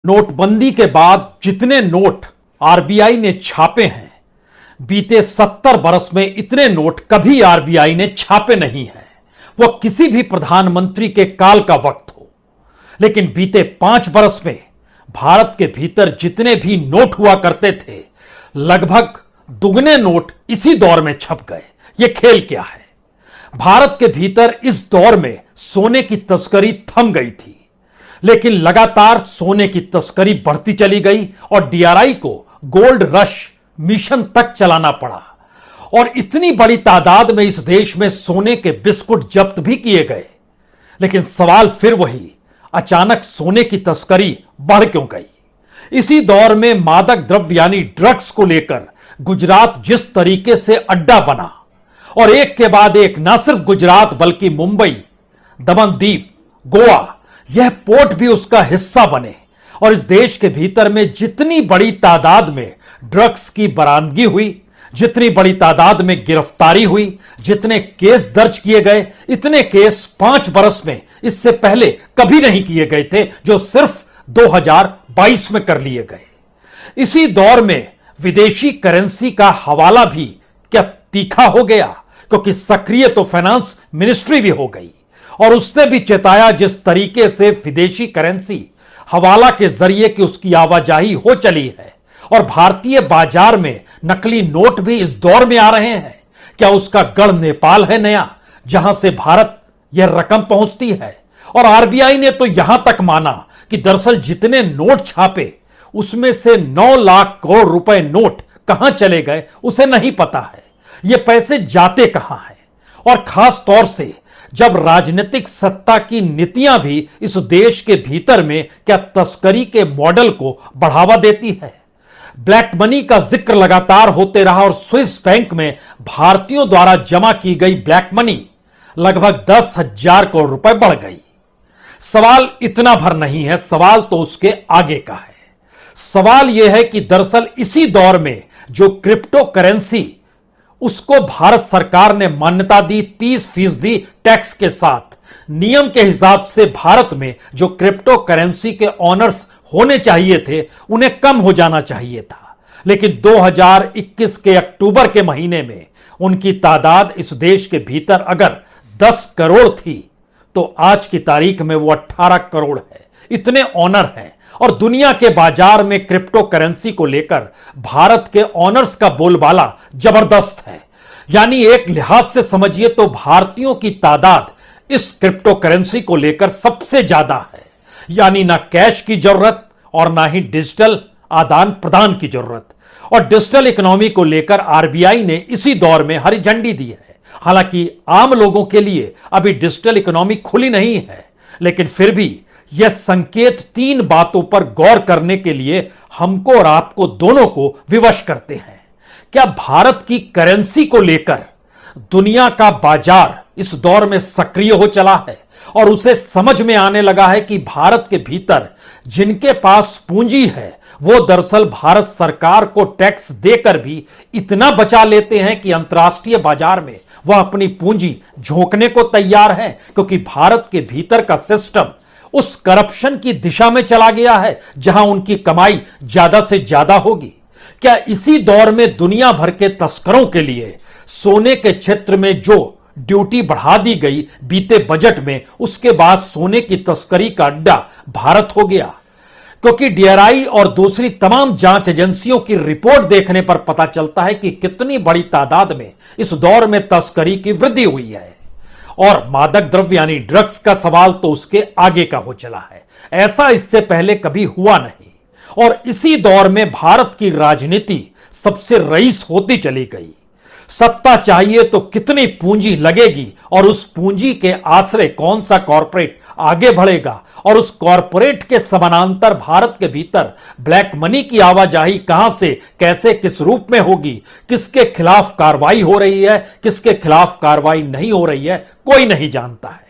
नोटबंदी के बाद जितने नोट आरबीआई ने छापे हैं, बीते 70 बरस में इतने नोट कभी आरबीआई ने छापे नहीं हैं। वह किसी भी प्रधानमंत्री के काल का वक्त हो, लेकिन बीते 5 बरस में भारत के भीतर जितने भी नोट हुआ करते थे, लगभग दुगने नोट इसी दौर में छप गए। यह खेल क्या है? भारत के भीतर इस दौर में सोने की तस्करी थम गई थी, लेकिन लगातार सोने की तस्करी बढ़ती चली गई और डीआरआई को गोल्ड रश मिशन तक चलाना पड़ा और इतनी बड़ी तादाद में इस देश में सोने के बिस्कुट जब्त भी किए गए। लेकिन सवाल फिर वही, अचानक सोने की तस्करी बढ़ क्यों गई? इसी दौर में मादक द्रव्य यानी ड्रग्स को लेकर गुजरात जिस तरीके से अड्डा बना और एक के बाद एक न सिर्फ गुजरात बल्कि मुंबई, दमन-दीव, गोवा, यह पोर्ट भी उसका हिस्सा बने और इस देश के भीतर में जितनी बड़ी तादाद में ड्रग्स की बरामदगी हुई, जितनी बड़ी तादाद में गिरफ्तारी हुई, जितने केस दर्ज किए गए, इतने केस 5 बरस में इससे पहले कभी नहीं किए गए थे, जो सिर्फ 2022 में कर लिए गए। इसी दौर में विदेशी करेंसी का हवाला भी क्या तीखा हो गया, क्योंकि सक्रिय तो फाइनेंस मिनिस्ट्री भी हो गई और उसने भी चेताया जिस तरीके से विदेशी करेंसी हवाला के जरिए की उसकी आवाजाही हो चली है और भारतीय बाजार में नकली नोट भी इस दौर में आ रहे हैं। क्या उसका गढ़ नेपाल है नया, जहां से भारत यह रकम पहुंचती है? और आरबीआई ने तो यहां तक माना कि दरअसल जितने नोट छापे उसमें से 9 लाख करोड़ रुपए नोट कहां चले गए उसे नहीं पता है। ये पैसे जाते कहां हैं? और खास तौर से जब राजनीतिक सत्ता की नीतियां भी इस देश के भीतर में क्या तस्करी के मॉडल को बढ़ावा देती है। ब्लैक मनी का जिक्र लगातार होते रहा और स्विस बैंक में भारतीयों द्वारा जमा की गई ब्लैक मनी लगभग 10,000 करोड़ रुपए बढ़ गई। सवाल इतना भर नहीं है, सवाल तो उसके आगे का है। सवाल यह है कि दरअसल इसी दौर में जो क्रिप्टो करेंसी, उसको भारत सरकार ने मान्यता दी 30% टैक्स के साथ। नियम के हिसाब से भारत में जो क्रिप्टो करेंसी के ऑनर्स होने चाहिए थे, उन्हें कम हो जाना चाहिए था, लेकिन 2021 के अक्टूबर के महीने में उनकी तादाद इस देश के भीतर अगर 10 करोड़ थी, तो आज की तारीख में वो 18 करोड़ है। इतने ऑनर हैं और दुनिया के बाजार में क्रिप्टो करेंसी को लेकर भारत के ऑनर्स का बोलबाला जबरदस्त है। यानी एक लिहाज से समझिए तो भारतीयों की तादाद इस क्रिप्टो करेंसी को लेकर सबसे ज्यादा है। यानी ना कैश की जरूरत और ना ही डिजिटल आदान प्रदान की जरूरत। और डिजिटल इकोनॉमी को लेकर आरबीआई ने इसी दौर में हरी झंडी दी है। हालांकि आम लोगों के लिए अभी डिजिटल इकोनॉमी खुली नहीं है, लेकिन फिर भी यह संकेत 3 बातों पर गौर करने के लिए हमको और आपको दोनों को विवश करते हैं। क्या भारत की करेंसी को लेकर दुनिया का बाजार इस दौर में सक्रिय हो चला है और उसे समझ में आने लगा है कि भारत के भीतर जिनके पास पूंजी है वो दरअसल भारत सरकार को टैक्स देकर भी इतना बचा लेते हैं कि अंतर्राष्ट्रीय बाजार में वह अपनी पूंजी झोंकने को तैयार है, क्योंकि भारत के भीतर का सिस्टम उस करप्शन की दिशा में चला गया है जहां उनकी कमाई ज्यादा से ज्यादा होगी। क्या इसी दौर में दुनिया भर के तस्करों के लिए सोने के क्षेत्र में जो ड्यूटी बढ़ा दी गई बीते बजट में, उसके बाद सोने की तस्करी का अड्डा भारत हो गया? क्योंकि डीआरआई और दूसरी तमाम जांच एजेंसियों की रिपोर्ट देखने पर पता चलता है कि कितनी बड़ी तादाद में इस दौर में तस्करी की वृद्धि हुई है। और मादक द्रव्य यानी ड्रग्स का सवाल तो उसके आगे का हो चला है। ऐसा इससे पहले कभी हुआ नहीं और इसी दौर में भारत की राजनीति सबसे रईस होती चली गई। सत्ता चाहिए तो कितनी पूंजी लगेगी और उस पूंजी के आश्रय कौन सा कॉरपोरेट आगे बढ़ेगा और उस कॉरपोरेट के समानांतर भारत के भीतर ब्लैक मनी की आवाजाही कहां से कैसे किस रूप में होगी, किसके खिलाफ कार्रवाई हो रही है, किसके खिलाफ कार्रवाई नहीं हो रही है, कोई नहीं जानता है।